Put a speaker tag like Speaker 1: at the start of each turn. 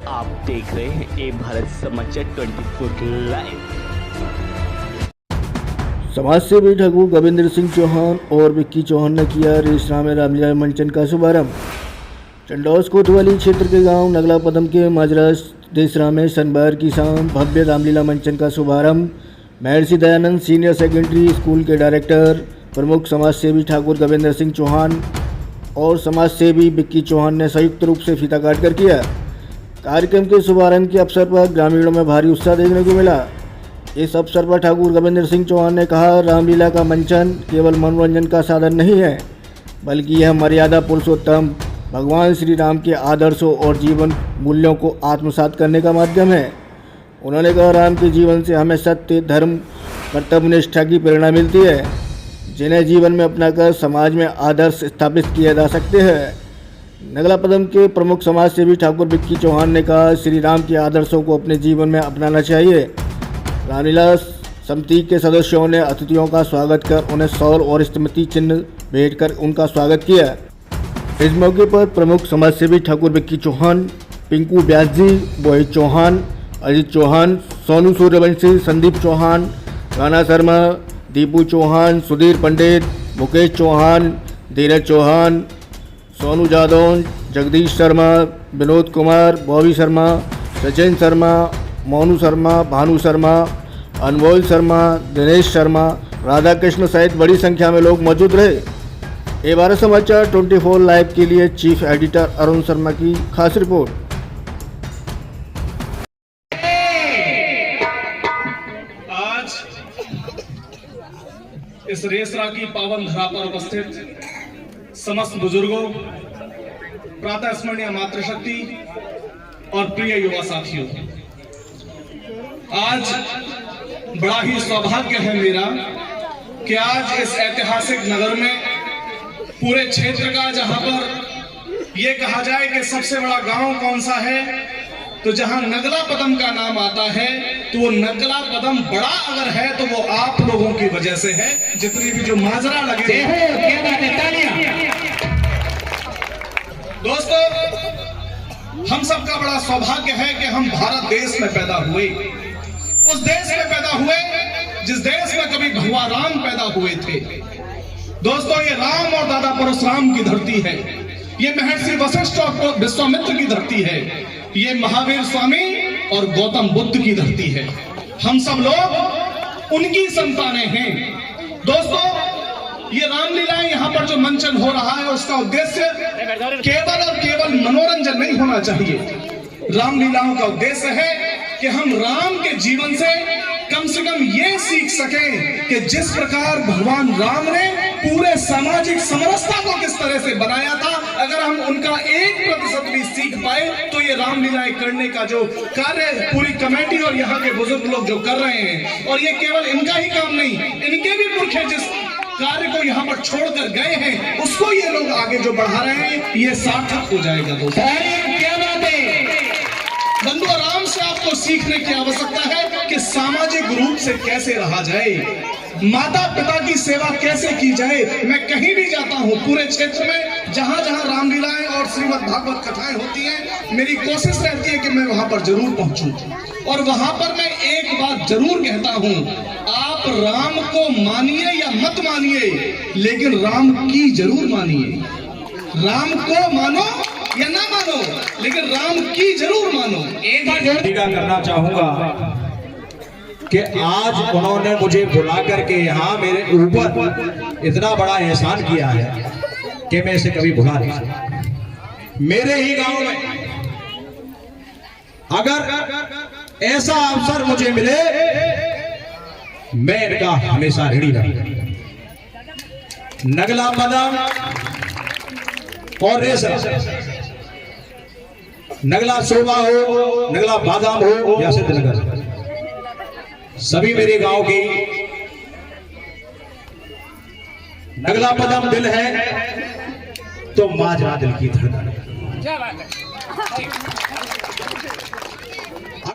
Speaker 1: आप देख रहे हैं ए भारत समाचार 24 लाइव।
Speaker 2: समाज सेवी ठाकुर गोविंद सिंह चौहान और विक्की चौहान ने किया रेसरा में रामलीला मंचन का शुभारंभ। चंडौस कोतवाली क्षेत्र के गांव नगला पदम के माजरा रेसरा में शनिवार की शाम भव्य रामलीला मंचन का शुभारंभ Maharshi Dayanand senior secondary school के डायरेक्टर प्रमुख समाज सेवी ठाकुर गोविंद सिंह चौहान और समाज सेवी विक्की चौहान ने संयुक्त रूप से फीता काट कर किया। कार्यक्रम के शुभारंभ के अवसर पर ग्रामीणों में भारी उत्साह देखने को मिला। इस अवसर पर ठाकुर गोविंद सिंह चौहान ने कहा, रामलीला का मंचन केवल मनोरंजन का साधन नहीं है, बल्कि यह मर्यादा पुरुषोत्तम भगवान श्री राम के आदर्शों और जीवन मूल्यों को आत्मसात करने का माध्यम है। उन्होंने कहा, राम के जीवन से हमें सत्य, धर्म, कर्तव्य निष्ठा की प्रेरणा मिलती है, जिन्हें जीवन में अपनाकर समाज में आदर्श स्थापित किए जा सकते हैं। नगला पदम के प्रमुख समाज सेवी ठाकुर विक्की चौहान ने कहा, श्री राम के आदर्शों को अपने जीवन में अपनाना चाहिए। रामलीला समिति के सदस्यों ने अतिथियों का स्वागत कर उन्हें शॉल और स्मृति चिन्ह भेंट कर उनका स्वागत किया। इस मौके पर प्रमुख समाज सेवी ठाकुर विक्की चौहान, पिंकू व्यास जी, मोहित चौहान, अजित चौहान, सोनू सूर्यवंशी, संदीप चौहान, राणा शर्मा, दीपू चौहान, सुधीर पंडित, मुकेश चौहान, धीरज चौहान, सोनू जादव, जगदीश शर्मा, विनोद कुमार, बॉबी शर्मा, सचिन शर्मा, मोनू शर्मा, भानु शर्मा, अनमोल शर्मा, दिनेश शर्मा, राधा कृष्ण सहित बड़ी संख्या में लोग मौजूद रहे। ए भारत समाचार 24 लाइव के लिए चीफ एडिटर अरुण शर्मा की खास रिपोर्ट।
Speaker 3: आज इस रेसरा की पावन धरा पर उपस्थित समस्त बुजुर्गों, प्रातः स्मरणीय मातृशक्ति और प्रिय युवा साथियों, आज बड़ा ही सौभाग्य है मेरा कि आज इस ऐतिहासिक नगर में पूरे क्षेत्र का, जहां पर यह कहा जाए कि सबसे बड़ा गांव कौन सा है, तो जहां नगला पदम का नाम आता है, तो वो नगला पदम बड़ा अगर है तो वो आप लोगों की वजह से है। जितनी भी जो माजरा लगे दोस्तों, हम सबका बड़ा सौभाग्य है कि हम भारत देश में पैदा हुए, उस देश में पैदा हुए जिस देश में कभी भगवान राम पैदा हुए थे। दोस्तों, ये राम और दादा परशुराम की धरती है, ये महर्षि वशिष्ठ और विश्वामित्र की धरती है, ये महावीर स्वामी और गौतम बुद्ध की धरती है। हम सब लोग उनकी संतानें हैं। दोस्तों, ये रामलीलाएं यहाँ पर जो मंचन हो रहा है, उसका उद्देश्य केवल और केवल मनोरंजन नहीं होना चाहिए। रामलीलाओं का उद्देश्य है कि हम राम के जीवन से कम ये सीख सकें कि जिस प्रकार भगवान राम ने पूरे सामाजिक समरसता को किस तरह से बनाया था, अगर हम उनका 1% भी सीख पाए तो ये रामलीलाएं करने का जो कार्य पूरी कमेटी और यहाँ के बुजुर्ग लोग जो कर रहे हैं, और ये केवल इनका ही काम नहीं, इनके भी पुरखे जिस कार्य को यहाँ पर छोड़कर गए हैं, उसको ये लोग आगे जो बढ़ा रहे हैं, ये सार्थक हो जाएगा। दोस्तों, क्या बात है बंधु, आराम से आपको सीखने की आवश्यकता है कि सामाजिक रूप से कैसे रहा जाए, माता पिता की सेवा कैसे की जाए। मैं कहीं भी जाता हूँ पूरे क्षेत्र में, जहां जहां रामलीलाएं और श्रीमद् भागवत कथाएं होती हैं, मेरी कोशिश रहती है कि मैं वहां पर जरूर पहुंचूं, और वहां पर मैं एक बात जरूर कहता हूं, आप राम को मानिए या मत मानिए, लेकिन राम की जरूर मानिए। राम को मानो या ना मानो, लेकिन राम की जरूर मानो। एक बार
Speaker 4: करना चाहूंगा कि आज उन्होंने मुझे बुला करके यहाँ मेरे ऊपर इतना बड़ा एहसान किया है कि मैं इसे कभी भुला नहीं सकता। मेरे ही गांव में अगर ऐसा अवसर मुझे मिले, मैं इनका हमेशा ऋणी रहूंगा। नगला पदम और रेसरा, नगला शोभा हो, नगला बादाम हो या सिद्धनगर, सभी मेरे गांव की। नगला पदम दिल है तो माजरा दिल की धड़कन।